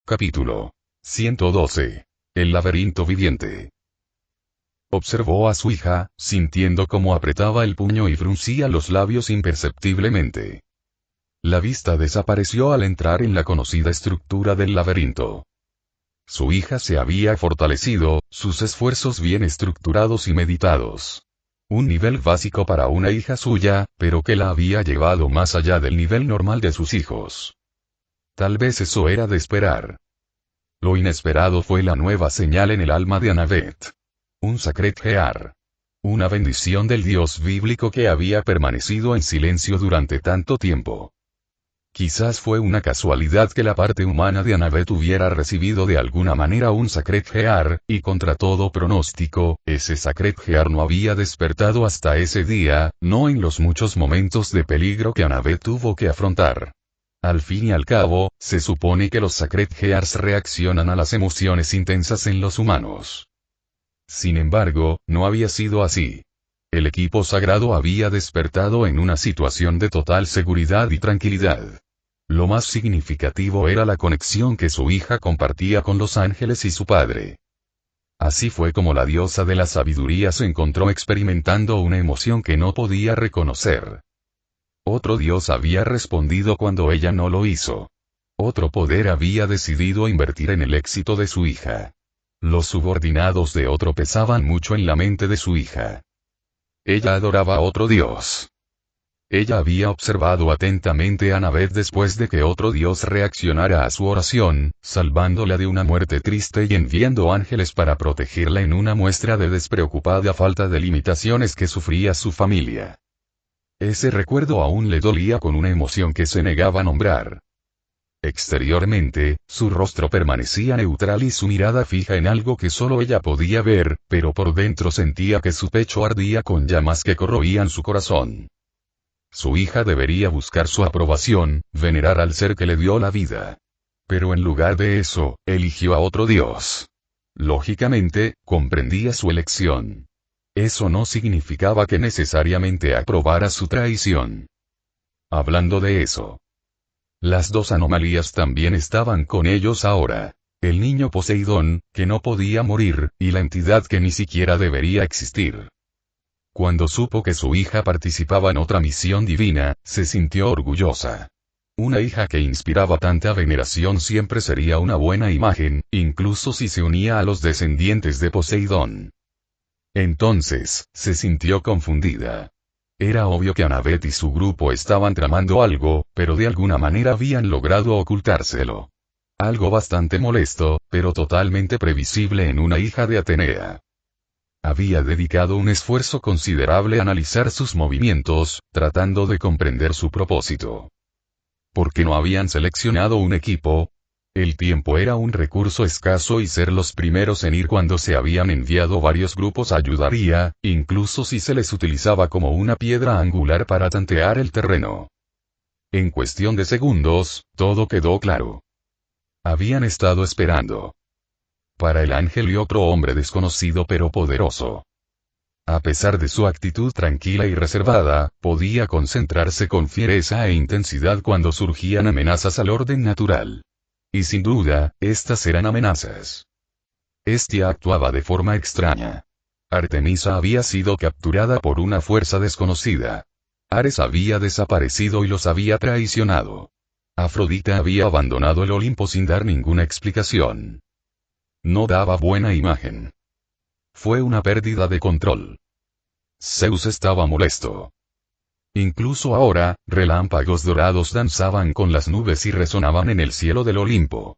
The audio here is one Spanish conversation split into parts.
Capítulo 112. El laberinto viviente. Observó a su hija, sintiendo cómo apretaba el puño y fruncía los labios imperceptiblemente. La vista desapareció al entrar en la conocida estructura del laberinto. Su hija se había fortalecido, sus esfuerzos bien estructurados y meditados. Un nivel básico para una hija suya, pero que la había llevado más allá del nivel normal de sus hijos. Tal vez eso era de esperar. Lo inesperado fue la nueva señal en el alma de Annabeth. Un Sacred Heart. Una bendición del Dios bíblico que había permanecido en silencio durante tanto tiempo. Quizás fue una casualidad que la parte humana de Annabeth hubiera recibido de alguna manera un Sacred Heart, y contra todo pronóstico, ese Sacred Heart no había despertado hasta ese día, no en los muchos momentos de peligro que Annabeth tuvo que afrontar. Al fin y al cabo, se supone que los Sacred Hearts reaccionan a las emociones intensas en los humanos. Sin embargo, no había sido así. El equipo sagrado había despertado en una situación de total seguridad y tranquilidad. Lo más significativo era la conexión que su hija compartía con los ángeles y su padre. Así fue como la diosa de la sabiduría se encontró experimentando una emoción que no podía reconocer. Otro dios había respondido cuando ella no lo hizo. Otro poder había decidido invertir en el éxito de su hija. Los subordinados de otro pesaban mucho en la mente de su hija. Ella adoraba a otro dios. Ella había observado atentamente a Annabeth después de que otro dios reaccionara a su oración, salvándola de una muerte triste y enviando ángeles para protegerla en una muestra de despreocupada falta de limitaciones que sufría su familia. Ese recuerdo aún le dolía con una emoción que se negaba a nombrar. Exteriormente, su rostro permanecía neutral y su mirada fija en algo que solo ella podía ver, pero por dentro sentía que su pecho ardía con llamas que corroían su corazón. Su hija debería buscar su aprobación, venerar al ser que le dio la vida. Pero en lugar de eso, eligió a otro dios. Lógicamente, comprendía su elección. Eso no significaba que necesariamente aprobara su traición. Hablando de eso, las dos anomalías también estaban con ellos ahora. El niño Poseidón, que no podía morir, y la entidad que ni siquiera debería existir. Cuando supo que su hija participaba en otra misión divina, se sintió orgullosa. Una hija que inspiraba tanta veneración siempre sería una buena imagen, incluso si se unía a los descendientes de Poseidón. Entonces, se sintió confundida. Era obvio que Annabeth y su grupo estaban tramando algo, pero de alguna manera habían logrado ocultárselo. Algo bastante molesto, pero totalmente previsible en una hija de Atenea. Había dedicado un esfuerzo considerable a analizar sus movimientos, tratando de comprender su propósito. ¿Por qué no habían seleccionado un equipo? El tiempo era un recurso escaso y ser los primeros en ir cuando se habían enviado varios grupos ayudaría, incluso si se les utilizaba como una piedra angular para tantear el terreno. En cuestión de segundos, todo quedó claro. Habían estado esperando. Para el ángel y otro hombre desconocido pero poderoso. A pesar de su actitud tranquila y reservada, podía concentrarse con fiereza e intensidad cuando surgían amenazas al orden natural. Y sin duda, estas eran amenazas. Hestia actuaba de forma extraña. Artemisa había sido capturada por una fuerza desconocida. Ares había desaparecido y los había traicionado. Afrodita había abandonado el Olimpo sin dar ninguna explicación. No daba buena imagen. Fue una pérdida de control. Zeus estaba molesto. Incluso ahora, relámpagos dorados danzaban con las nubes y resonaban en el cielo del Olimpo.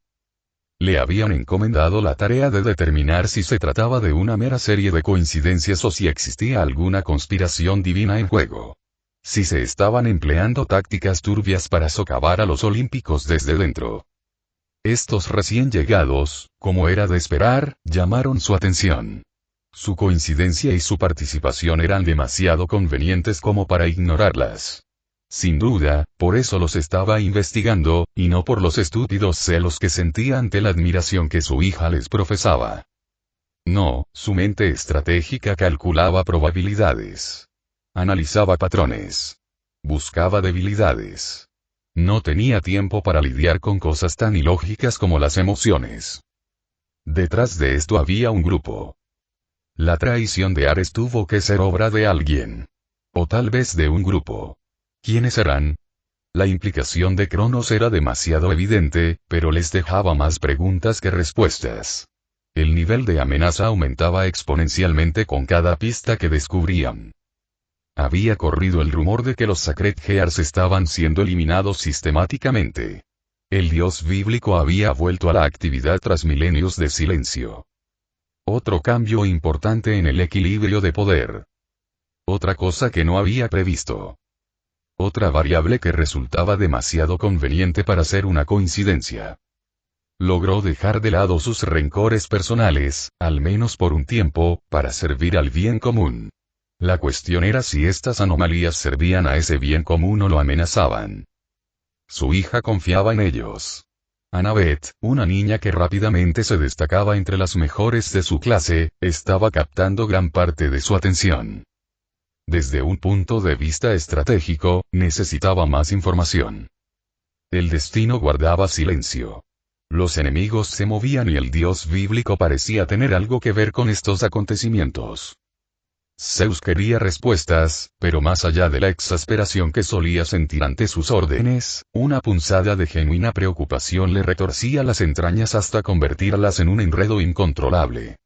Le habían encomendado la tarea de determinar si se trataba de una mera serie de coincidencias o si existía alguna conspiración divina en juego. Si se estaban empleando tácticas turbias para socavar a los olímpicos desde dentro. Estos recién llegados, como era de esperar, llamaron su atención. Su coincidencia y su participación eran demasiado convenientes como para ignorarlas. Sin duda, por eso los estaba investigando, y no por los estúpidos celos que sentía ante la admiración que su hija les profesaba. No, su mente estratégica calculaba probabilidades. Analizaba patrones. Buscaba debilidades. No tenía tiempo para lidiar con cosas tan ilógicas como las emociones. Detrás de esto había un grupo. La traición de Ares tuvo que ser obra de alguien. O tal vez de un grupo. ¿Quiénes eran? La implicación de Cronos era demasiado evidente, pero les dejaba más preguntas que respuestas. El nivel de amenaza aumentaba exponencialmente con cada pista que descubrían. Había corrido el rumor de que los Sacred Gears estaban siendo eliminados sistemáticamente. El dios bíblico había vuelto a la actividad tras milenios de silencio. Otro cambio importante en el equilibrio de poder. Otra cosa que no había previsto. Otra variable que resultaba demasiado conveniente para ser una coincidencia. Logró dejar de lado sus rencores personales, al menos por un tiempo, para servir al bien común. La cuestión era si estas anomalías servían a ese bien común o lo amenazaban. Su hija confiaba en ellos. Annabeth, una niña que rápidamente se destacaba entre las mejores de su clase, estaba captando gran parte de su atención. Desde un punto de vista estratégico, necesitaba más información. El destino guardaba silencio. Los enemigos se movían y el dios bíblico parecía tener algo que ver con estos acontecimientos. Zeus quería respuestas, pero más allá de la exasperación que solía sentir ante sus órdenes, una punzada de genuina preocupación le retorcía las entrañas hasta convertirlas en un enredo incontrolable.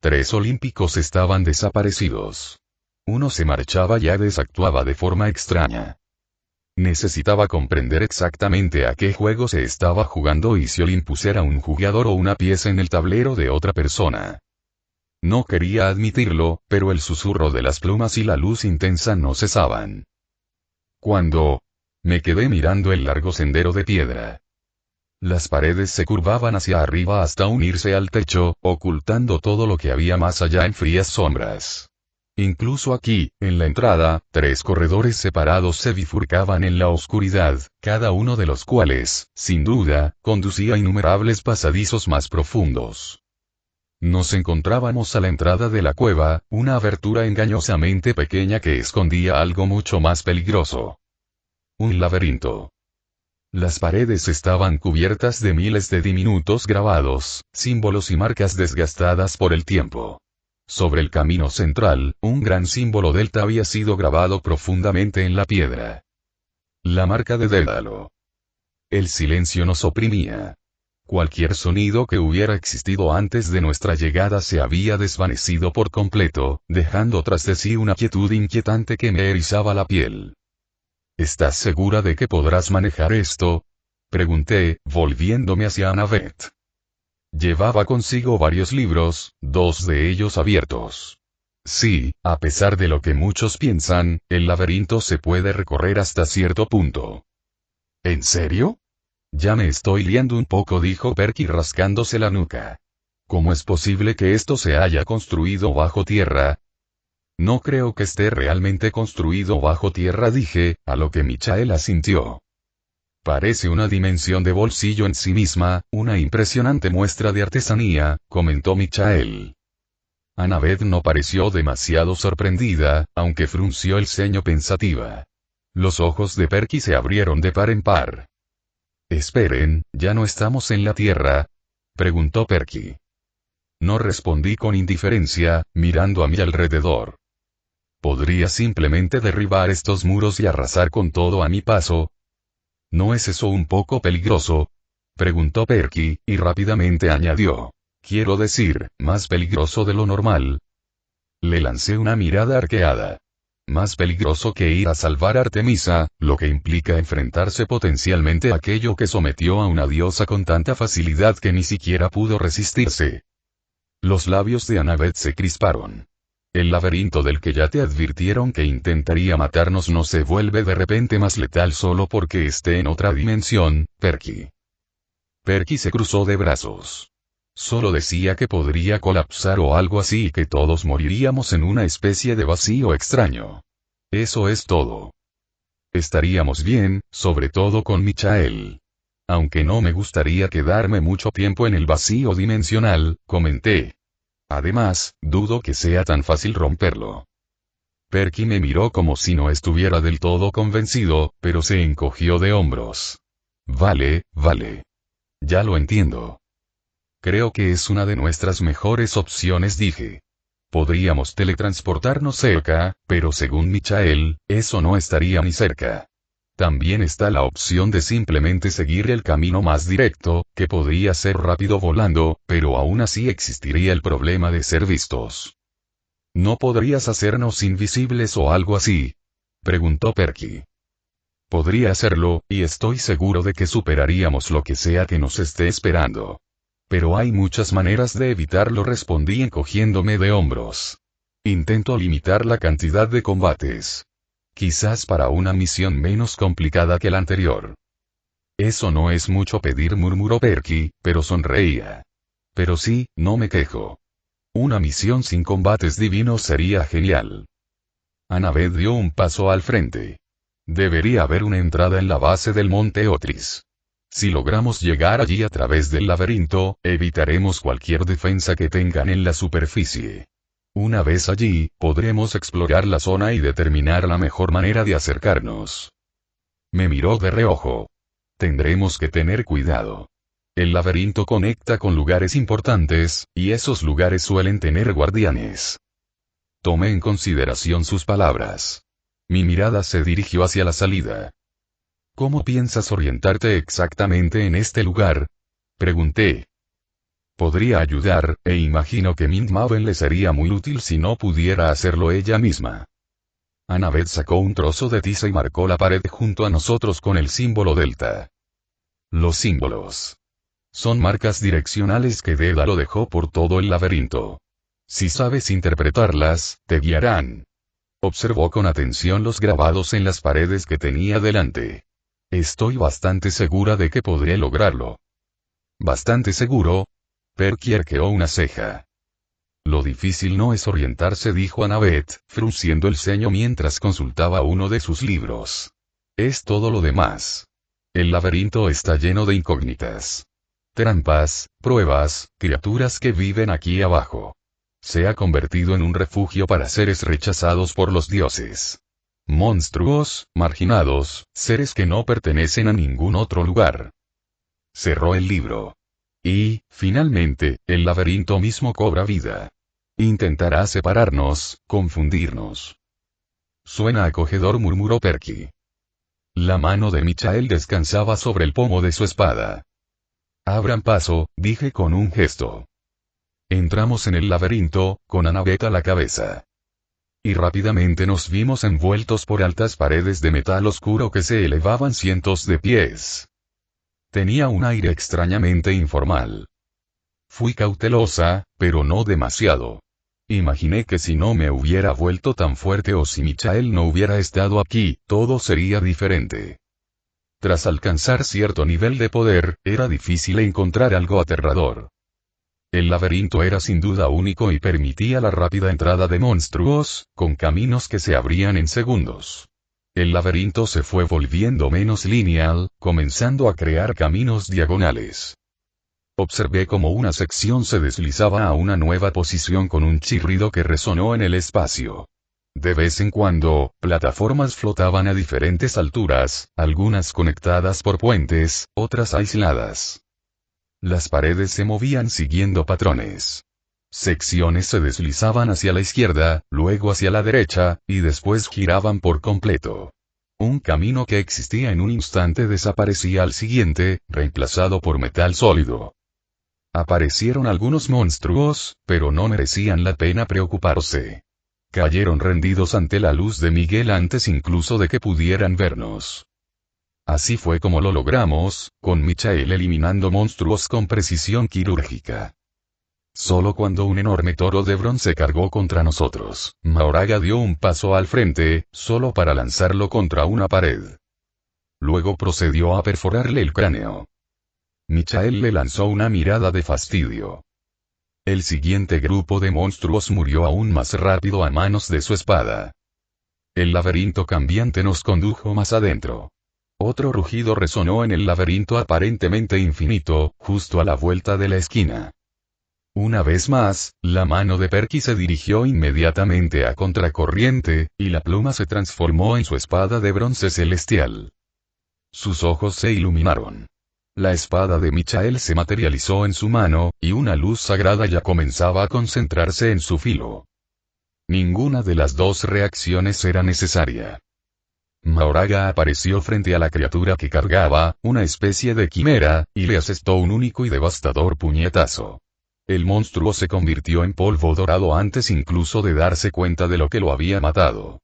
3 olímpicos estaban desaparecidos. Uno se marchaba y Hades actuaba de forma extraña. Necesitaba comprender exactamente a qué juego se estaba jugando y si Olympus era un jugador o una pieza en el tablero de otra persona. No quería admitirlo, pero el susurro de las plumas y la luz intensa no cesaban. Cuando me quedé mirando el largo sendero de piedra. Las paredes se curvaban hacia arriba hasta unirse al techo, ocultando todo lo que había más allá en frías sombras. Incluso aquí, en la entrada, 3 corredores separados se bifurcaban en la oscuridad, cada uno de los cuales, sin duda, conducía a innumerables pasadizos más profundos. Nos encontrábamos a la entrada de la cueva, una abertura engañosamente pequeña que escondía algo mucho más peligroso. Un laberinto. Las paredes estaban cubiertas de miles de diminutos grabados, símbolos y marcas desgastadas por el tiempo. Sobre el camino central, un gran símbolo delta había sido grabado profundamente en la piedra. La marca de Dédalo. El silencio nos oprimía. Cualquier sonido que hubiera existido antes de nuestra llegada se había desvanecido por completo, dejando tras de sí una quietud inquietante que me erizaba la piel. ¿Estás segura de que podrás manejar esto? Pregunté, volviéndome hacia Annabeth. Llevaba consigo varios libros, 2 de ellos abiertos. Sí, a pesar de lo que muchos piensan, el laberinto se puede recorrer hasta cierto punto. ¿En serio? Ya me estoy liando un poco, dijo Perky rascándose la nuca. ¿Cómo es posible que esto se haya construido bajo tierra? No creo que esté realmente construido bajo tierra, dije, a lo que Michael asintió. Parece una dimensión de bolsillo en sí misma, una impresionante muestra de artesanía, comentó Michael. Annabeth no pareció demasiado sorprendida, aunque frunció el ceño pensativa. Los ojos de Perky se abrieron de par en par. Esperen, ¿ya no estamos en la Tierra? Preguntó Perky. No respondí con indiferencia, mirando a mi alrededor. ¿Podría simplemente derribar estos muros y arrasar con todo a mi paso? ¿No es eso un poco peligroso? Preguntó Perky, y rápidamente añadió. Quiero decir, más peligroso de lo normal. Le lancé una mirada arqueada. Más peligroso que ir a salvar a Artemisa, lo que implica enfrentarse potencialmente a aquello que sometió a una diosa con tanta facilidad que ni siquiera pudo resistirse. Los labios de Annabeth se crisparon. El laberinto del que ya te advirtieron que intentaría matarnos no se vuelve de repente más letal solo porque esté en otra dimensión, Perky. Perky se cruzó de brazos. Solo decía que podría colapsar o algo así y que todos moriríamos en una especie de vacío extraño. Eso es todo. Estaríamos bien, sobre todo con Michael. Aunque no me gustaría quedarme mucho tiempo en el vacío dimensional, comenté. Además, dudo que sea tan fácil romperlo. Perky me miró como si no estuviera del todo convencido, pero se encogió de hombros. Vale. Ya lo entiendo. Creo que es una de nuestras mejores opciones, dije. Podríamos teletransportarnos cerca, pero según Michael, eso no estaría ni cerca. También está la opción de simplemente seguir el camino más directo, que podría ser rápido volando, pero aún así existiría el problema de ser vistos. ¿No podrías hacernos invisibles o algo así?, preguntó Perky. Podría hacerlo, y estoy seguro de que superaríamos lo que sea que nos esté esperando. Pero hay muchas maneras de evitarlo, respondí encogiéndome de hombros. Intento limitar la cantidad de combates. Quizás para una misión menos complicada que la anterior. Eso no es mucho pedir, murmuró Perky, pero sonreía. Pero sí, no me quejo. Una misión sin combates divinos sería genial. Annabeth dio un paso al frente. Debería haber una entrada en la base del monte Otris. Si logramos llegar allí a través del laberinto, evitaremos cualquier defensa que tengan en la superficie. Una vez allí, podremos explorar la zona y determinar la mejor manera de acercarnos. Me miró de reojo. Tendremos que tener cuidado. El laberinto conecta con lugares importantes, y esos lugares suelen tener guardianes. Tomé en consideración sus palabras. Mi mirada se dirigió hacia la salida. ¿Cómo piensas orientarte exactamente en este lugar?, pregunté. Podría ayudar, e imagino que Mint Maven le sería muy útil si no pudiera hacerlo ella misma. Annabeth sacó un trozo de tiza y marcó la pared junto a nosotros con el símbolo delta. Los símbolos son marcas direccionales que Dédalo dejó por todo el laberinto. Si sabes interpretarlas, te guiarán. Observó con atención los grabados en las paredes que tenía delante. Estoy bastante segura de que podré lograrlo. ¿Bastante seguro? Perky arqueó una ceja. Lo difícil no es orientarse, dijo Annabeth, frunciendo el ceño mientras consultaba uno de sus libros. Es todo lo demás. El laberinto está lleno de incógnitas. Trampas, pruebas, criaturas que viven aquí abajo. Se ha convertido en un refugio para seres rechazados por los dioses. Monstruos, marginados, seres que no pertenecen a ningún otro lugar. Cerró el libro. Y, finalmente, el laberinto mismo cobra vida. Intentará separarnos, confundirnos. Suena acogedor, murmuró Perky. La mano de Michael descansaba sobre el pomo de su espada. Abran paso, dije con un gesto. Entramos en el laberinto, con Annabeth a la cabeza. Y rápidamente nos vimos envueltos por altas paredes de metal oscuro que se elevaban cientos de pies. Tenía un aire extrañamente informal. Fui cautelosa, pero no demasiado. Imaginé que si no me hubiera vuelto tan fuerte o si Michael no hubiera estado aquí, todo sería diferente. Tras alcanzar cierto nivel de poder, era difícil encontrar algo aterrador. El laberinto era sin duda único y permitía la rápida entrada de monstruos, con caminos que se abrían en segundos. El laberinto se fue volviendo menos lineal, comenzando a crear caminos diagonales. Observé cómo una sección se deslizaba a una nueva posición con un chirrido que resonó en el espacio. De vez en cuando, plataformas flotaban a diferentes alturas, algunas conectadas por puentes, otras aisladas. Las paredes se movían siguiendo patrones. Secciones se deslizaban hacia la izquierda, luego hacia la derecha, y después giraban por completo. Un camino que existía en un instante desaparecía al siguiente, reemplazado por metal sólido. Aparecieron algunos monstruos, pero no merecían la pena preocuparse. Cayeron rendidos ante la luz de Miguel antes incluso de que pudieran vernos. Así fue como lo logramos, con Michael eliminando monstruos con precisión quirúrgica. Solo cuando un enorme toro de bronce cargó contra nosotros, Mahoraga dio un paso al frente, solo para lanzarlo contra una pared. Luego procedió a perforarle el cráneo. Michael le lanzó una mirada de fastidio. El siguiente grupo de monstruos murió aún más rápido a manos de su espada. El laberinto cambiante nos condujo más adentro. Otro rugido resonó en el laberinto aparentemente infinito, justo a la vuelta de la esquina. Una vez más, la mano de Perky se dirigió inmediatamente a contracorriente, y la pluma se transformó en su espada de bronce celestial. Sus ojos se iluminaron. La espada de Michael se materializó en su mano, y una luz sagrada ya comenzaba a concentrarse en su filo. Ninguna de las dos reacciones era necesaria. Mahoraga apareció frente a la criatura que cargaba, una especie de quimera, y le asestó un único y devastador puñetazo. El monstruo se convirtió en polvo dorado antes incluso de darse cuenta de lo que lo había matado.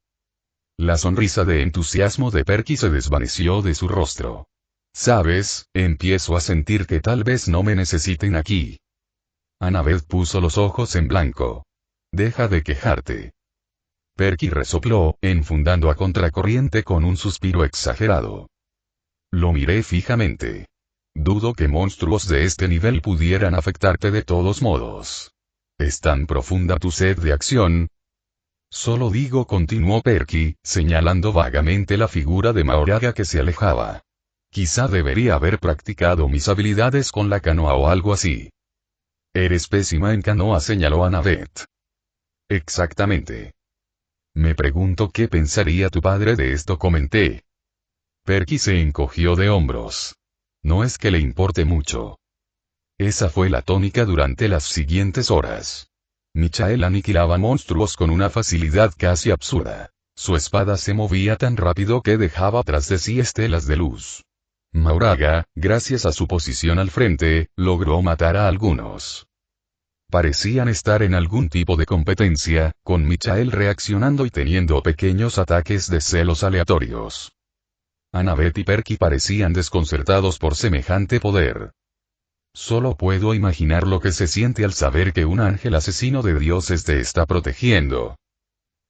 La sonrisa de entusiasmo de Perky se desvaneció de su rostro. ¿Sabes? Empiezo a sentir que tal vez no me necesiten aquí. Annabeth puso los ojos en blanco. Deja de quejarte. Perky resopló, enfundando a contracorriente con un suspiro exagerado. Lo miré fijamente. Dudo que monstruos de este nivel pudieran afectarte de todos modos. ¿Es tan profunda tu sed de acción? Solo digo, continuó Perky, señalando vagamente la figura de Mahoraga que se alejaba. Quizá debería haber practicado mis habilidades con la canoa o algo así. Eres pésima en canoa, señaló Annabeth. Exactamente. Me pregunto qué pensaría tu padre de esto, comenté. Perky se encogió de hombros. No es que le importe mucho. Esa fue la tónica durante las siguientes horas. Michael aniquilaba monstruos con una facilidad casi absurda. Su espada se movía tan rápido que dejaba tras de sí estelas de luz. Mahoraga, gracias a su posición al frente, logró matar a algunos. Parecían estar en algún tipo de competencia, con Michael reaccionando y teniendo pequeños ataques de celos aleatorios. Annabeth y Perky parecían desconcertados por semejante poder. Solo puedo imaginar lo que se siente al saber que un ángel asesino de dioses te está protegiendo.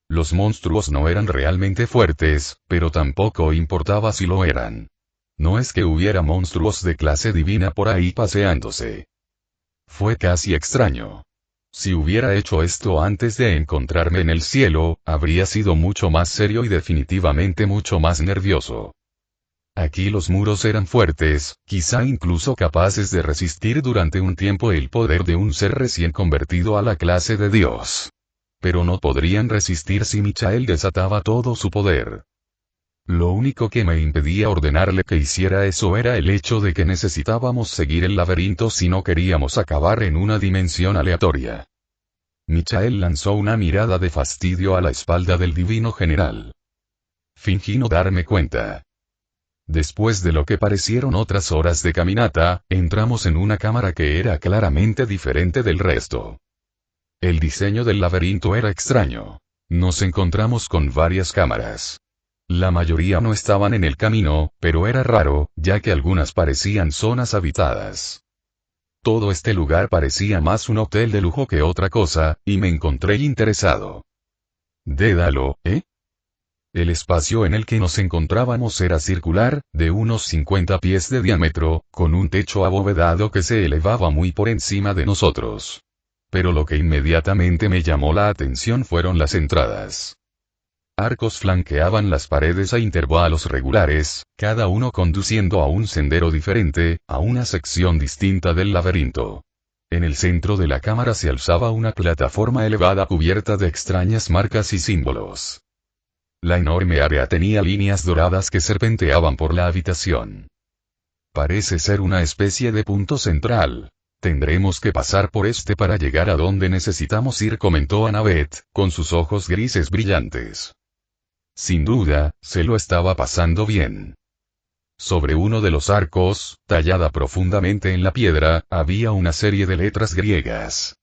Los monstruos no eran realmente fuertes, pero tampoco importaba si lo eran. No es que hubiera monstruos de clase divina por ahí paseándose. Fue casi extraño. Si hubiera hecho esto antes de encontrarme en el cielo, habría sido mucho más serio y definitivamente mucho más nervioso. Aquí los muros eran fuertes, quizá incluso capaces de resistir durante un tiempo el poder de un ser recién convertido a la clase de Dios. Pero no podrían resistir si Michael desataba todo su poder. Lo único que me impedía ordenarle que hiciera eso era el hecho de que necesitábamos seguir el laberinto si no queríamos acabar en una dimensión aleatoria. Michael lanzó una mirada de fastidio a la espalda del divino general. Fingí no darme cuenta. Después de lo que parecieron otras horas de caminata, entramos en una cámara que era claramente diferente del resto. El diseño del laberinto era extraño. Nos encontramos con varias cámaras. La mayoría no estaban en el camino, pero era raro, ya que algunas parecían zonas habitadas. Todo este lugar parecía más un hotel de lujo que otra cosa, y me encontré interesado. Dédalo, ¿eh? El espacio en el que nos encontrábamos era circular, de unos 50 pies de diámetro, con un techo abovedado que se elevaba muy por encima de nosotros. Pero lo que inmediatamente me llamó la atención fueron las entradas. Arcos flanqueaban las paredes a intervalos regulares, cada uno conduciendo a un sendero diferente, a una sección distinta del laberinto. En el centro de la cámara se alzaba una plataforma elevada cubierta de extrañas marcas y símbolos. La enorme área tenía líneas doradas que serpenteaban por la habitación. Parece ser una especie de punto central. Tendremos que pasar por este para llegar a donde necesitamos ir, comentó Annabeth, con sus ojos grises brillantes. Sin duda, se lo estaba pasando bien. Sobre uno de los arcos, tallada profundamente en la piedra, había una serie de letras griegas.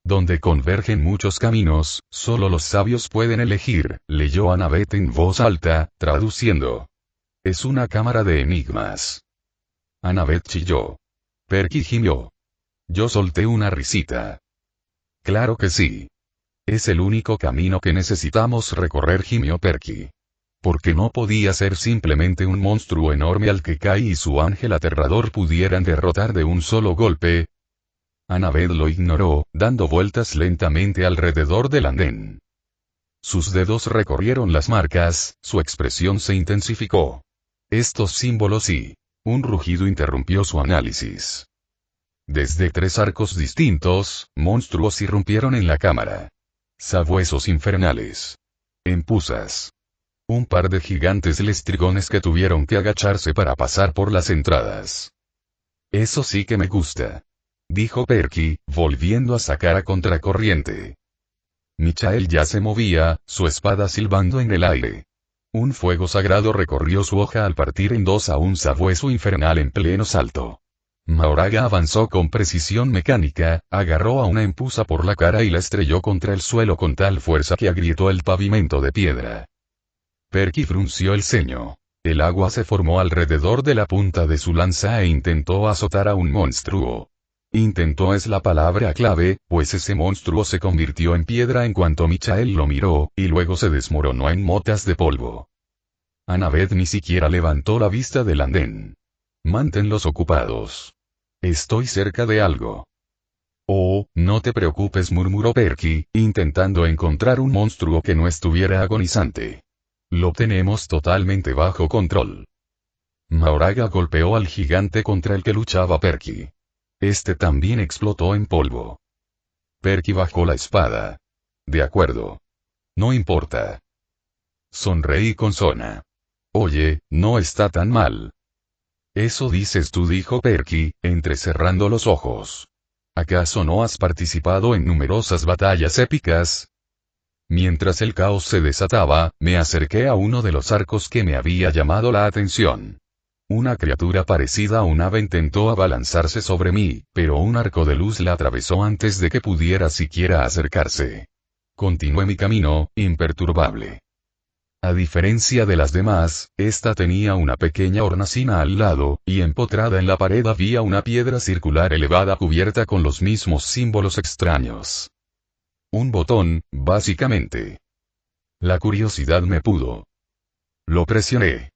Donde convergen muchos caminos, solo los sabios pueden elegir, leyó Annabeth en voz alta, traduciendo. Es una cámara de enigmas. Annabeth chilló. Perky gimió. Yo solté una risita. Claro que sí. Es el único camino que necesitamos recorrer, gimió Perky. Porque no podía ser simplemente un monstruo enorme al que Kai y su ángel aterrador pudieran derrotar de un solo golpe. Annabeth lo ignoró, dando vueltas lentamente alrededor del andén. Sus dedos recorrieron las marcas, su expresión se intensificó. Estos símbolos y... Un rugido interrumpió su análisis. Desde 3 arcos distintos, monstruos irrumpieron en la cámara. Sabuesos infernales. Empuzas. Un par de gigantes lestrigones que tuvieron que agacharse para pasar por las entradas. Eso sí que me gusta, dijo Perky, volviendo a sacar a contracorriente. Michael ya se movía, su espada silbando en el aire. Un fuego sagrado recorrió su hoja al partir en dos a un sabueso infernal en pleno salto. Mahoraga avanzó con precisión mecánica, agarró a una empusa por la cara y la estrelló contra el suelo con tal fuerza que agrietó el pavimento de piedra. Perky frunció el ceño. El agua se formó alrededor de la punta de su lanza e intentó azotar a un monstruo. Intentó es la palabra clave, pues ese monstruo se convirtió en piedra en cuanto Michael lo miró, y luego se desmoronó en motas de polvo. Annabeth ni siquiera levantó la vista del andén. Manténlos ocupados. Estoy cerca de algo. Oh, no te preocupes, murmuró Perky, intentando encontrar un monstruo que no estuviera agonizante. Lo tenemos totalmente bajo control. Mahoraga golpeó al gigante contra el que luchaba Perky. Este también explotó en polvo. Perky bajó la espada. De acuerdo. No importa. Sonreí con Sona. Oye, no está tan mal. Eso dices tú, dijo Perky, entrecerrando los ojos. ¿Acaso no has participado en numerosas batallas épicas? Mientras el caos se desataba, me acerqué a uno de los arcos que me había llamado la atención. Una criatura parecida a un ave intentó abalanzarse sobre mí, pero un arco de luz la atravesó antes de que pudiera siquiera acercarse. Continué mi camino, imperturbable. A diferencia de las demás, esta tenía una pequeña hornacina al lado, y empotrada en la pared había una piedra circular elevada cubierta con los mismos símbolos extraños. Un botón, básicamente. La curiosidad me pudo. Lo presioné.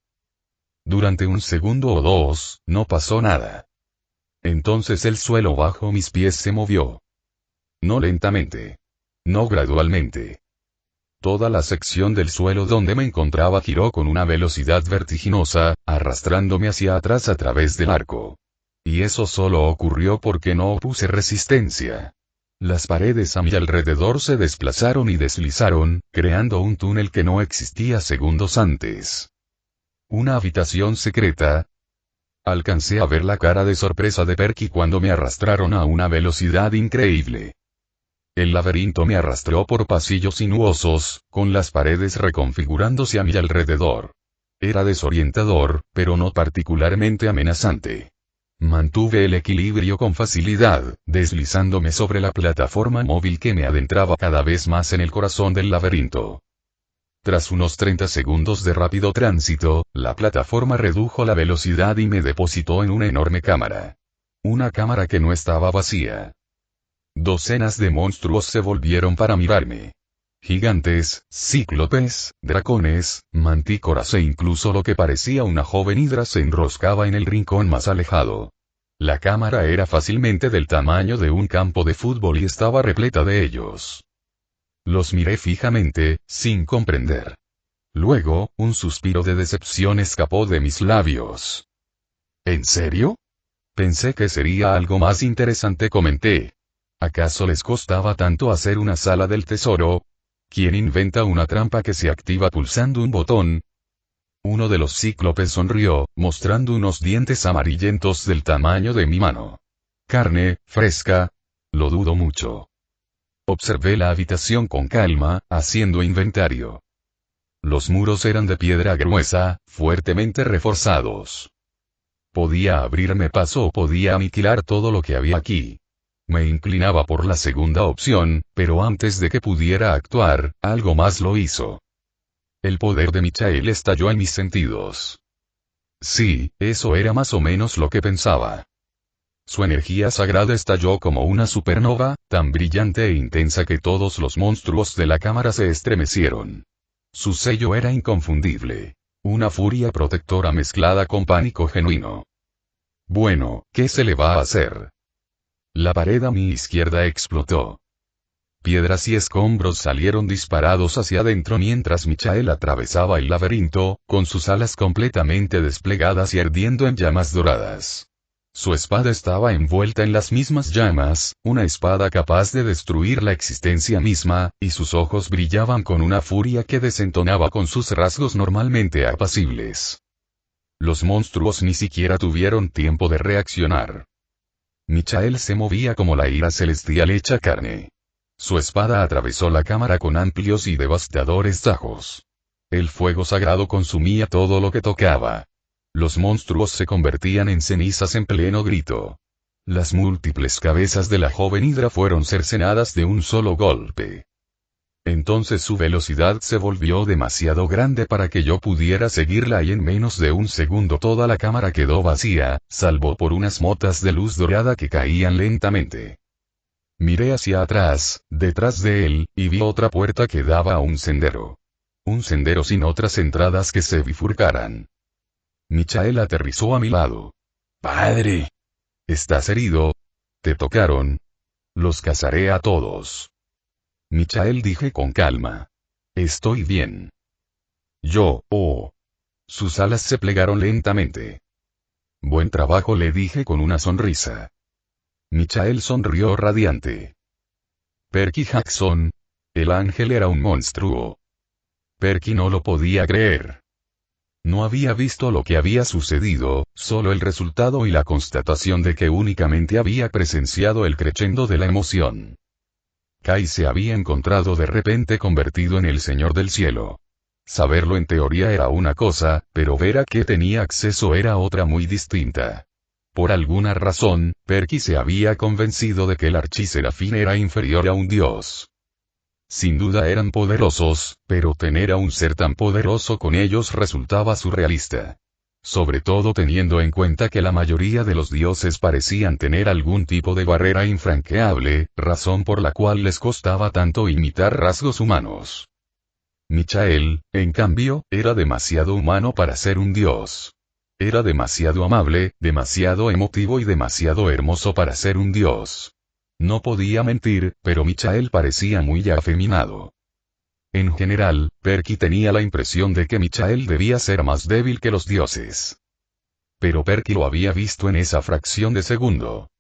Durante un segundo o dos, no pasó nada. Entonces el suelo bajo mis pies se movió. No lentamente. No gradualmente. Toda la sección del suelo donde me encontraba giró con una velocidad vertiginosa, arrastrándome hacia atrás a través del arco. Y eso solo ocurrió porque no opuse resistencia. Las paredes a mi alrededor se desplazaron y deslizaron, creando un túnel que no existía segundos antes. ¿Una habitación secreta? Alcancé a ver la cara de sorpresa de Perky cuando me arrastraron a una velocidad increíble. El laberinto me arrastró por pasillos sinuosos, con las paredes reconfigurándose a mi alrededor. Era desorientador, pero no particularmente amenazante. Mantuve el equilibrio con facilidad, deslizándome sobre la plataforma móvil que me adentraba cada vez más en el corazón del laberinto. Tras unos 30 segundos de rápido tránsito, la plataforma redujo la velocidad y me depositó en una enorme cámara. Una cámara que no estaba vacía. Docenas de monstruos se volvieron para mirarme. Gigantes, cíclopes, dracones, mantícoras e incluso lo que parecía una joven hidra se enroscaba en el rincón más alejado. La cámara era fácilmente del tamaño de un campo de fútbol y estaba repleta de ellos. Los miré fijamente, sin comprender. Luego, un suspiro de decepción escapó de mis labios. ¿En serio? Pensé que sería algo más interesante, comenté. ¿Acaso les costaba tanto hacer una sala del tesoro? ¿Quién inventa una trampa que se activa pulsando un botón? Uno de los cíclopes sonrió, mostrando unos dientes amarillentos del tamaño de mi mano. ¿Carne, fresca? Lo dudo mucho. Observé la habitación con calma, haciendo inventario. Los muros eran de piedra gruesa, fuertemente reforzados. Podía abrirme paso o podía aniquilar todo lo que había aquí. Me inclinaba por la segunda opción, pero antes de que pudiera actuar, algo más lo hizo. El poder de Michael estalló en mis sentidos. Sí, eso era más o menos lo que pensaba. Su energía sagrada estalló como una supernova, tan brillante e intensa que todos los monstruos de la cámara se estremecieron. Su sello era inconfundible. Una furia protectora mezclada con pánico genuino. Bueno, ¿qué se le va a hacer? La pared a mi izquierda explotó. Piedras y escombros salieron disparados hacia adentro mientras Michael atravesaba el laberinto, con sus alas completamente desplegadas y ardiendo en llamas doradas. Su espada estaba envuelta en las mismas llamas, una espada capaz de destruir la existencia misma, y sus ojos brillaban con una furia que desentonaba con sus rasgos normalmente apacibles. Los monstruos ni siquiera tuvieron tiempo de reaccionar. Michael se movía como la ira celestial hecha carne. Su espada atravesó la cámara con amplios y devastadores tajos. El fuego sagrado consumía todo lo que tocaba. Los monstruos se convertían en cenizas en pleno grito. Las múltiples cabezas de la joven hidra fueron cercenadas de un solo golpe. Entonces su velocidad se volvió demasiado grande para que yo pudiera seguirla y en menos de un segundo toda la cámara quedó vacía, salvo por unas motas de luz dorada que caían lentamente. Miré hacia atrás, detrás de él, y vi otra puerta que daba a un sendero. Un sendero sin otras entradas que se bifurcaran. Michael aterrizó a mi lado. «Padre. ¿Estás herido? ¿Te tocaron? Los cazaré a todos». «Michael», dije con calma. «Estoy bien». «Oh». Sus alas se plegaron lentamente. «Buen trabajo», le dije con una sonrisa. Michael sonrió radiante. «Perky Jackson. El ángel era un monstruo». Perky no lo podía creer. No había visto lo que había sucedido, solo el resultado y la constatación de que únicamente había presenciado el crescendo de la emoción. Kai se había encontrado de repente convertido en el Señor del Cielo. Saberlo en teoría era una cosa, pero ver a qué tenía acceso era otra muy distinta. Por alguna razón, Perky se había convencido de que el archiserafín era inferior a un dios. Sin duda eran poderosos, pero tener a un ser tan poderoso con ellos resultaba surrealista. Sobre todo teniendo en cuenta que la mayoría de los dioses parecían tener algún tipo de barrera infranqueable, razón por la cual les costaba tanto imitar rasgos humanos. Michael, en cambio, era demasiado humano para ser un dios. Era demasiado amable, demasiado emotivo y demasiado hermoso para ser un dios. No podía mentir, pero Michael parecía muy afeminado. En general, Perky tenía la impresión de que Michael debía ser más débil que los dioses. Pero Perky lo había visto en esa fracción de segundo.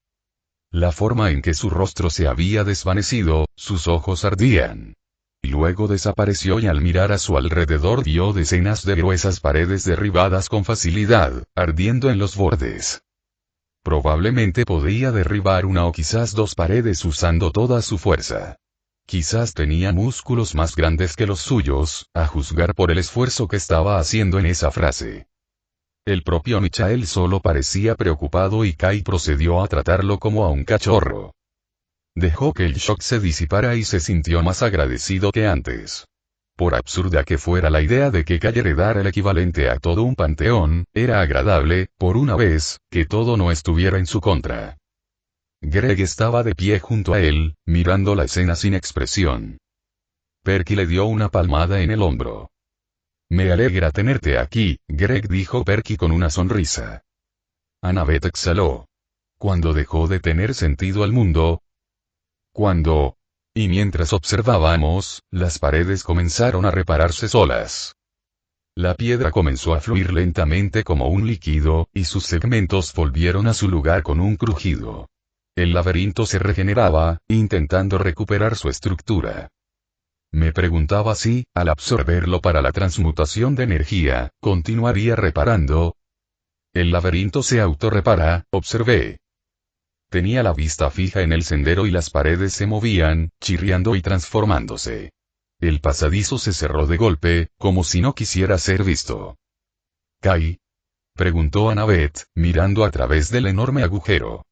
La forma en que su rostro se había desvanecido, sus ojos ardían. Luego desapareció y al mirar a su alrededor vio decenas de gruesas paredes derribadas con facilidad, ardiendo en los bordes. Probablemente podía derribar una o quizás dos paredes usando toda su fuerza. Quizás tenía músculos más grandes que los suyos, a juzgar por el esfuerzo que estaba haciendo en esa frase. El propio Michael solo parecía preocupado y Kai procedió a tratarlo como a un cachorro. Dejó que el shock se disipara y se sintió más agradecido que antes. Por absurda que fuera la idea de que Kai heredara el equivalente a todo un panteón, era agradable, por una vez, que todo no estuviera en su contra. Greg estaba de pie junto a él, mirando la escena sin expresión. Perky le dio una palmada en el hombro. «Me alegra tenerte aquí», Greg dijo Perky con una sonrisa. Annabeth exhaló. «¿Cuándo dejó de tener sentido el mundo?» «¿Cuándo?» Y mientras observábamos, las paredes comenzaron a repararse solas. La piedra comenzó a fluir lentamente como un líquido, y sus segmentos volvieron a su lugar con un crujido. El laberinto se regeneraba, intentando recuperar su estructura. Me preguntaba si, al absorberlo para la transmutación de energía, continuaría reparando. El laberinto se autorrepara, observé. Tenía la vista fija en el sendero y las paredes se movían, chirriando y transformándose. El pasadizo se cerró de golpe, como si no quisiera ser visto. «¿Kai?», preguntó Annabeth, mirando a través del enorme agujero.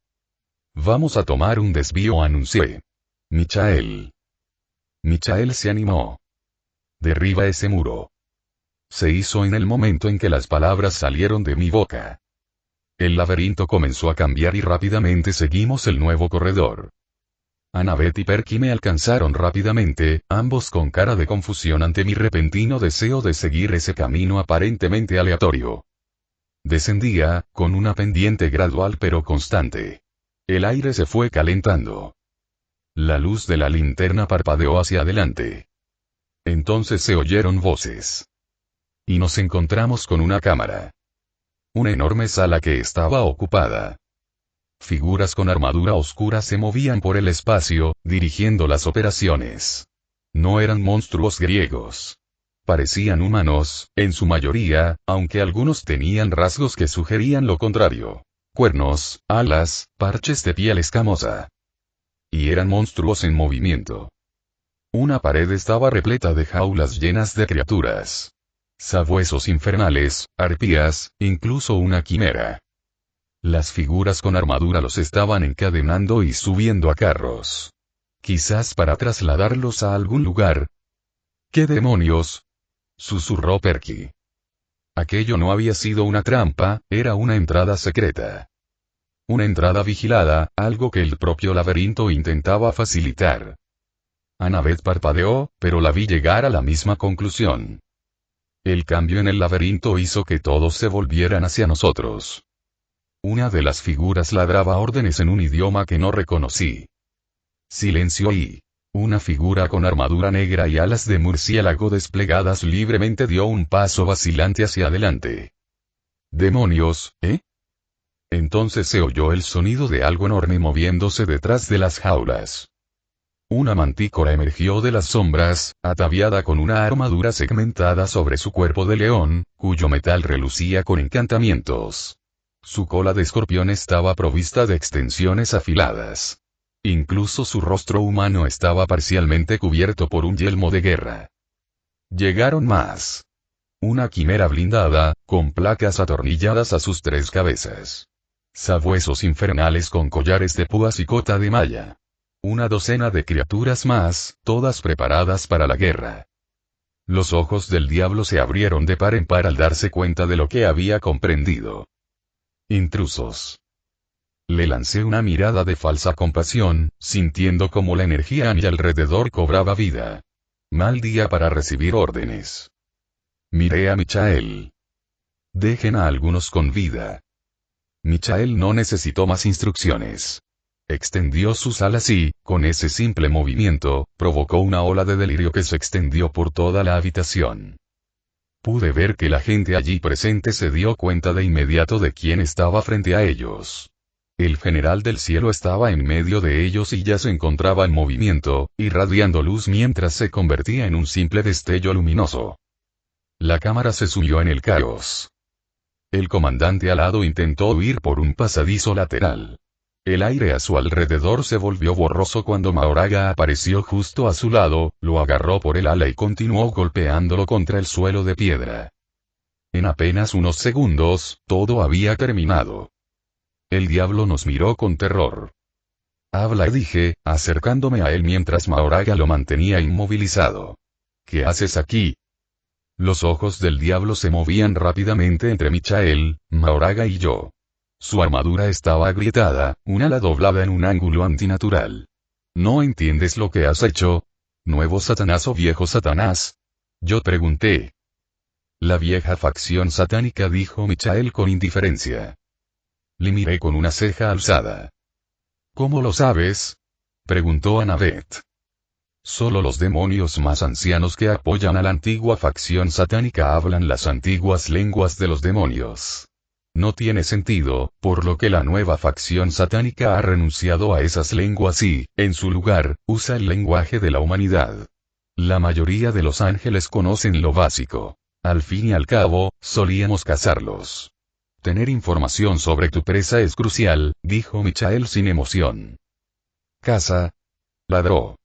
«Vamos a tomar un desvío», anuncié. «Michael». Michael se animó. «Derriba ese muro». Se hizo en el momento en que las palabras salieron de mi boca. El laberinto comenzó a cambiar y rápidamente seguimos el nuevo corredor. Annabeth y Perky me alcanzaron rápidamente, ambos con cara de confusión ante mi repentino deseo de seguir ese camino aparentemente aleatorio. Descendía, con una pendiente gradual pero constante. El aire se fue calentando. La luz de la linterna parpadeó hacia adelante. Entonces se oyeron voces. Y nos encontramos con una cámara. Una enorme sala que estaba ocupada. Figuras con armadura oscura se movían por el espacio, dirigiendo las operaciones. No eran monstruos griegos. Parecían humanos, en su mayoría, aunque algunos tenían rasgos que sugerían lo contrario. Cuernos, alas, parches de piel escamosa. Y eran monstruos en movimiento. Una pared estaba repleta de jaulas llenas de criaturas. Sabuesos infernales, arpías, incluso una quimera. Las figuras con armadura los estaban encadenando y subiendo a carros. Quizás para trasladarlos a algún lugar. ¿Qué demonios?, susurró Perky. Aquello no había sido una trampa, era una entrada secreta. Una entrada vigilada, algo que el propio laberinto intentaba facilitar. Annabeth parpadeó, pero la vi llegar a la misma conclusión. El cambio en el laberinto hizo que todos se volvieran hacia nosotros. Una de las figuras ladraba órdenes en un idioma que no reconocí. Silencio y... Una figura con armadura negra y alas de murciélago desplegadas libremente dio un paso vacilante hacia adelante. —¿Demonios, eh? Entonces se oyó el sonido de algo enorme moviéndose detrás de las jaulas. Una mantícora emergió de las sombras, ataviada con una armadura segmentada sobre su cuerpo de león, cuyo metal relucía con encantamientos. Su cola de escorpión estaba provista de extensiones afiladas. Incluso su rostro humano estaba parcialmente cubierto por un yelmo de guerra. Llegaron más. Una quimera blindada, con placas atornilladas a sus 3 cabezas. Sabuesos infernales con collares de púas y cota de malla. Una docena de criaturas más, todas preparadas para la guerra. Los ojos del diablo se abrieron de par en par al darse cuenta de lo que había comprendido. Intrusos. Le lancé una mirada de falsa compasión, sintiendo como la energía a mi alrededor cobraba vida. Mal día para recibir órdenes. Miré a Michael. Dejen a algunos con vida. Michael no necesitó más instrucciones. Extendió sus alas y, con ese simple movimiento, provocó una ola de delirio que se extendió por toda la habitación. Pude ver que la gente allí presente se dio cuenta de inmediato de quién estaba frente a ellos. El general del cielo estaba en medio de ellos y ya se encontraba en movimiento, irradiando luz mientras se convertía en un simple destello luminoso. La cámara se sumió en el caos. El comandante alado intentó huir por un pasadizo lateral. El aire a su alrededor se volvió borroso cuando Mahoraga apareció justo a su lado, lo agarró por el ala y continuó golpeándolo contra el suelo de piedra. En apenas unos segundos, todo había terminado. El diablo nos miró con terror. —Habla, dije, acercándome a él mientras Mahoraga lo mantenía inmovilizado. —¿Qué haces aquí? Los ojos del diablo se movían rápidamente entre Michael, Mahoraga y yo. Su armadura estaba agrietada, un ala doblada en un ángulo antinatural. —¿No entiendes lo que has hecho? ¿Nuevo Satanás o viejo Satanás? Yo pregunté. La vieja facción satánica, dijo Michael con indiferencia. Le miré con una ceja alzada. —¿Cómo lo sabes? —preguntó Annabeth. Solo los demonios más ancianos que apoyan a la antigua facción satánica hablan las antiguas lenguas de los demonios. No tiene sentido, por lo que la nueva facción satánica ha renunciado a esas lenguas y, en su lugar, usa el lenguaje de la humanidad. La mayoría de los ángeles conocen lo básico. Al fin y al cabo, solíamos cazarlos. Tener información sobre tu presa es crucial, dijo Michael sin emoción. —¿Caza? —ladró.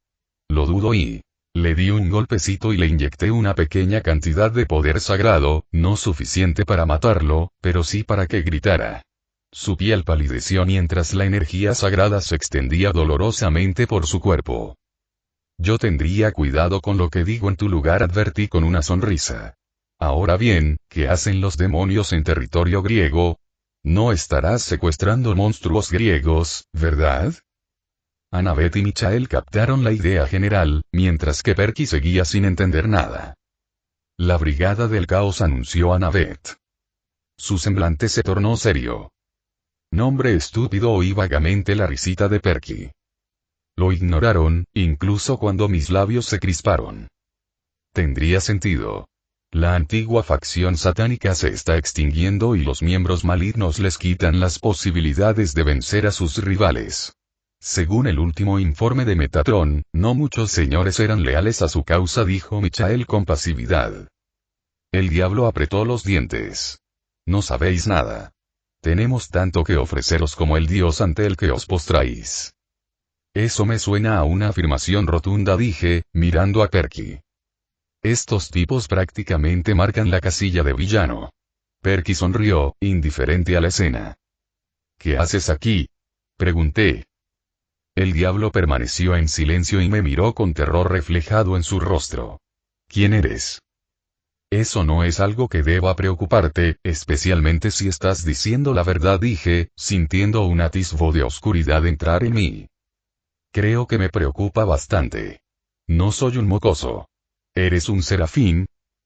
—Lo dudo y... Le di un golpecito y le inyecté una pequeña cantidad de poder sagrado, no suficiente para matarlo, pero sí para que gritara. Su piel palideció mientras la energía sagrada se extendía dolorosamente por su cuerpo. —Yo tendría cuidado con lo que digo en tu lugar, advertí con una sonrisa. Ahora bien, ¿qué hacen los demonios en territorio griego? No estarás secuestrando monstruos griegos, ¿verdad? Annabeth y Michael captaron la idea general, mientras que Perky seguía sin entender nada. La Brigada del Caos, anunció Annabeth. Su semblante se tornó serio. Nombre estúpido, oí vagamente la risita de Perky. Lo ignoraron, incluso cuando mis labios se crisparon. Tendría sentido. La antigua facción satánica se está extinguiendo y los miembros malignos les quitan las posibilidades de vencer a sus rivales. Según el último informe de Metatron, no muchos señores eran leales a su causa, dijo Michael con pasividad. El diablo apretó los dientes. No sabéis nada. Tenemos tanto que ofreceros como el Dios ante el que os postráis. Eso me suena a una afirmación rotunda, dije, mirando a Perky. Estos tipos prácticamente marcan la casilla de villano. Perky sonrió, indiferente a la escena. ¿Qué haces aquí? Pregunté. El diablo permaneció en silencio y me miró con terror reflejado en su rostro. ¿Quién eres? Eso no es algo que deba preocuparte, especialmente si estás diciendo la verdad, dije, sintiendo un atisbo de oscuridad entrar en mí. Creo que me preocupa bastante. No soy un mocoso. ¿Eres un serafín?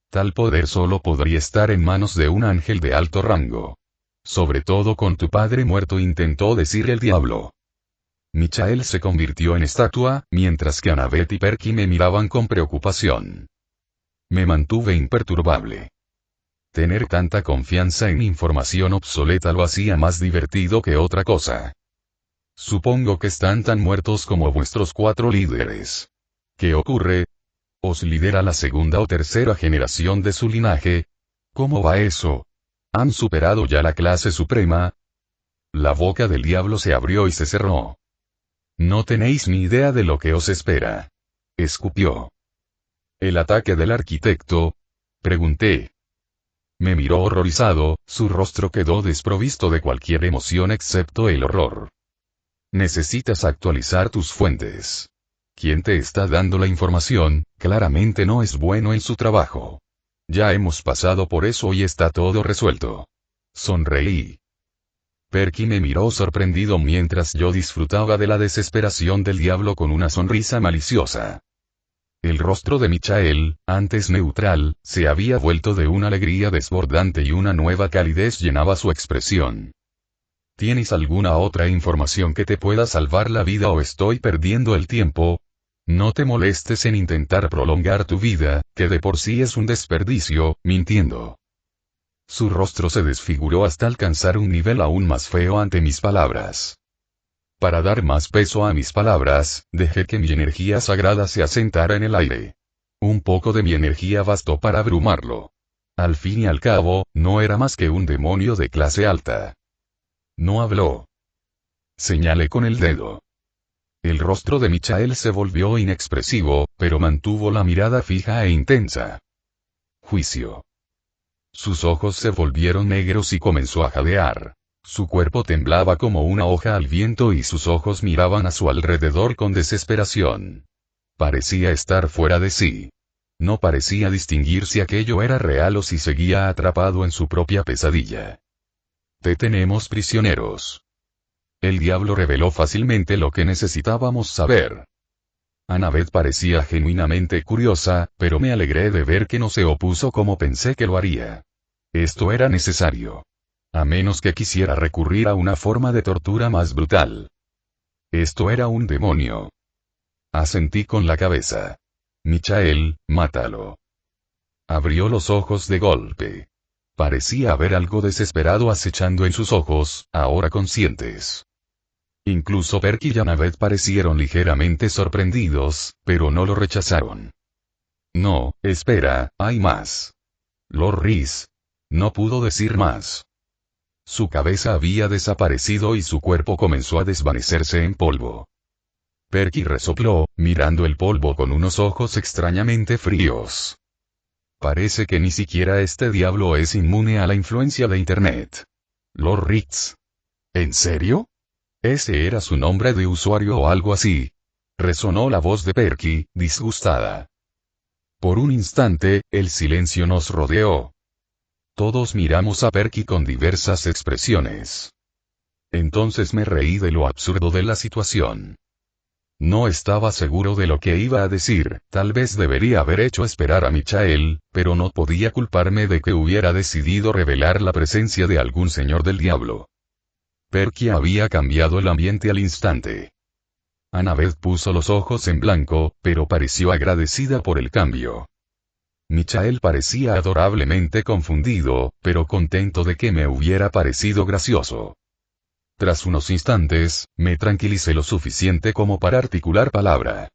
Tal poder solo podría estar en manos de un ángel de alto rango. Sobre todo con tu padre muerto, intentó decir el diablo. Michael se convirtió en estatua, mientras que Annabeth y Perky me miraban con preocupación. Me mantuve imperturbable. Tener tanta confianza en información obsoleta lo hacía más divertido que otra cosa. Supongo que están tan muertos como vuestros 4 líderes. ¿Qué ocurre? ¿Os lidera la segunda o tercera generación de su linaje? ¿Cómo va eso? ¿Han superado ya la clase suprema? La boca del diablo se abrió y se cerró. No tenéis ni idea de lo que os espera. Escupió. ¿El ataque del arquitecto? Pregunté. Me miró horrorizado, su rostro quedó desprovisto de cualquier emoción excepto el horror. Necesitas actualizar tus fuentes. Quien te está dando la información, claramente no es bueno en su trabajo. Ya hemos pasado por eso y está todo resuelto. Sonreí. Perky me miró sorprendido mientras yo disfrutaba de la desesperación del diablo con una sonrisa maliciosa. El rostro de Michael, antes neutral, se había vuelto de una alegría desbordante y una nueva calidez llenaba su expresión. ¿Tienes alguna otra información que te pueda salvar la vida o estoy perdiendo el tiempo? No te molestes en intentar prolongar tu vida, que de por sí es un desperdicio, mintiendo. Su rostro se desfiguró hasta alcanzar un nivel aún más feo ante mis palabras. Para dar más peso a mis palabras, dejé que mi energía sagrada se asentara en el aire. Un poco de mi energía bastó para abrumarlo. Al fin y al cabo, no era más que un demonio de clase alta. No habló. Señalé con el dedo. El rostro de Michael se volvió inexpresivo, pero mantuvo la mirada fija e intensa. Juicio. Sus ojos se volvieron negros y comenzó a jadear. Su cuerpo temblaba como una hoja al viento y sus ojos miraban a su alrededor con desesperación. Parecía estar fuera de sí. No parecía distinguir si aquello era real o si seguía atrapado en su propia pesadilla. Te tenemos prisioneros. El diablo reveló fácilmente lo que necesitábamos saber. Annabeth parecía genuinamente curiosa, pero me alegré de ver que no se opuso como pensé que lo haría. Esto era necesario. A menos que quisiera recurrir a una forma de tortura más brutal. Esto era un demonio. Asentí con la cabeza. Michael, mátalo. Abrió los ojos de golpe. Parecía haber algo desesperado acechando en sus ojos, ahora conscientes. Incluso Perky y Annabeth parecieron ligeramente sorprendidos, pero no lo rechazaron. No, espera, hay más. Lord Reese. No pudo decir más. Su cabeza había desaparecido y su cuerpo comenzó a desvanecerse en polvo. Perky resopló, mirando el polvo con unos ojos extrañamente fríos. Parece que ni siquiera este diablo es inmune a la influencia de Internet. Lord Reese. ¿En serio? ¿Ese era su nombre de usuario o algo así? Resonó la voz de Perky, disgustada. Por un instante, el silencio nos rodeó. Todos miramos a Perky con diversas expresiones. Entonces me reí de lo absurdo de la situación. No estaba seguro de lo que iba a decir, tal vez debería haber hecho esperar a Michael, pero no podía culparme de que hubiera decidido revelar la presencia de algún señor del diablo. Perky había cambiado el ambiente al instante. Annabeth puso los ojos en blanco, pero pareció agradecida por el cambio. Michael parecía adorablemente confundido, pero contento de que me hubiera parecido gracioso. Tras unos instantes, me tranquilicé lo suficiente como para articular palabra.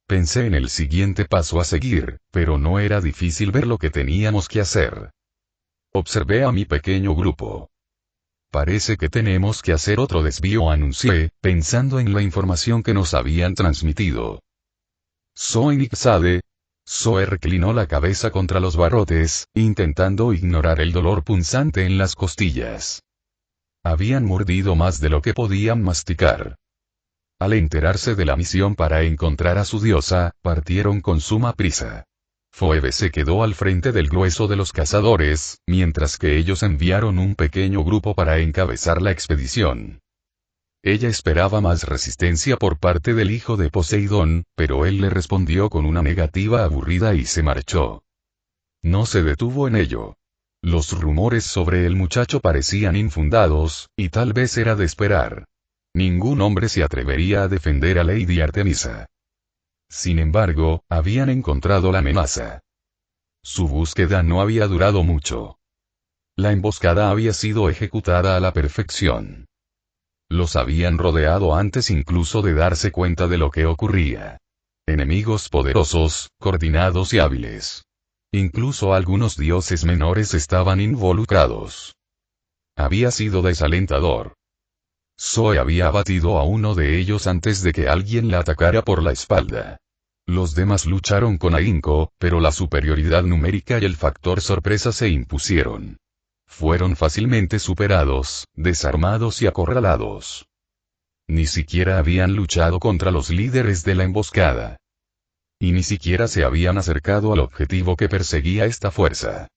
Pensé en el siguiente paso a seguir, pero no era difícil ver lo que teníamos que hacer. Observé a mi pequeño grupo. Parece que tenemos que hacer otro desvío, anuncié, pensando en la información que nos habían transmitido. Soy Nick Sade. Zoe reclinó la cabeza contra los barrotes, intentando ignorar el dolor punzante en las costillas. Habían mordido más de lo que podían masticar. Al enterarse de la misión para encontrar a su diosa, partieron con suma prisa. Phoebe se quedó al frente del grueso de los cazadores, mientras que ellos enviaron un pequeño grupo para encabezar la expedición. Ella esperaba más resistencia por parte del hijo de Poseidón, pero él le respondió con una negativa aburrida y se marchó. No se detuvo en ello. Los rumores sobre el muchacho parecían infundados, y tal vez era de esperar. Ningún hombre se atrevería a defender a Lady Artemisa. Sin embargo, habían encontrado la amenaza. Su búsqueda no había durado mucho. La emboscada había sido ejecutada a la perfección. Los habían rodeado antes incluso de darse cuenta de lo que ocurría. Enemigos poderosos, coordinados y hábiles. Incluso algunos dioses menores estaban involucrados. Había sido desalentador. Zoe había abatido a uno de ellos antes de que alguien la atacara por la espalda. Los demás lucharon con ahínco, pero la superioridad numérica y el factor sorpresa se impusieron. Fueron fácilmente superados, desarmados y acorralados. Ni siquiera habían luchado contra los líderes de la emboscada. Y ni siquiera se habían acercado al objetivo que perseguía esta fuerza.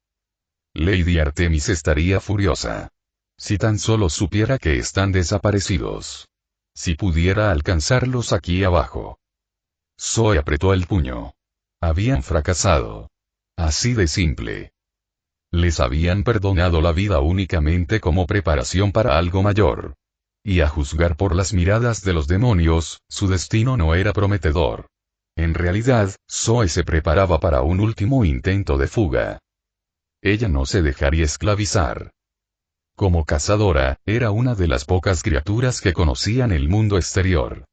Lady Artemis estaría furiosa. Si tan solo supiera que están desaparecidos. Si pudiera alcanzarlos aquí abajo. Zoe apretó el puño. Habían fracasado. Así de simple. Les habían perdonado la vida únicamente como preparación para algo mayor. Y a juzgar por las miradas de los demonios, su destino no era prometedor. En realidad, Zoe se preparaba para un último intento de fuga. Ella no se dejaría esclavizar. Como cazadora, era una de las pocas criaturas que conocían el mundo exterior.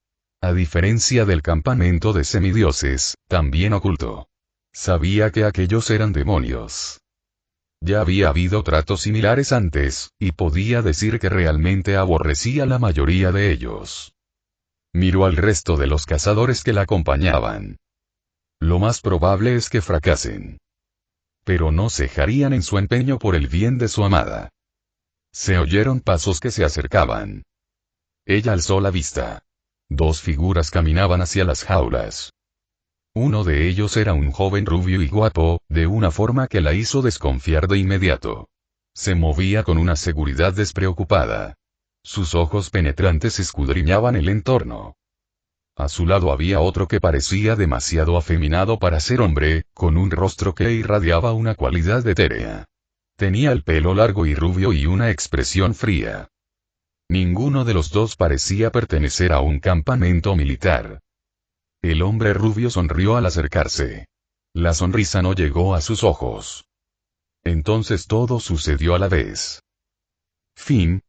A diferencia del campamento de semidioses, también oculto. Sabía que aquellos eran demonios. Ya había habido tratos similares antes, y podía decir que realmente aborrecía la mayoría de ellos. Miró al resto de los cazadores que la acompañaban. Lo más probable es que fracasen. Pero no cejarían en su empeño por el bien de su amada. Se oyeron pasos que se acercaban. Ella alzó la vista. Dos figuras caminaban hacia las jaulas. Uno de ellos era un joven rubio y guapo, de una forma que la hizo desconfiar de inmediato. Se movía con una seguridad despreocupada. Sus ojos penetrantes escudriñaban el entorno. A su lado había otro que parecía demasiado afeminado para ser hombre, con un rostro que irradiaba una cualidad etérea. Tenía el pelo largo y rubio y una expresión fría. Ninguno de los dos parecía pertenecer a un campamento militar. El hombre rubio sonrió al acercarse. La sonrisa no llegó a sus ojos. Entonces todo sucedió a la vez. Fin.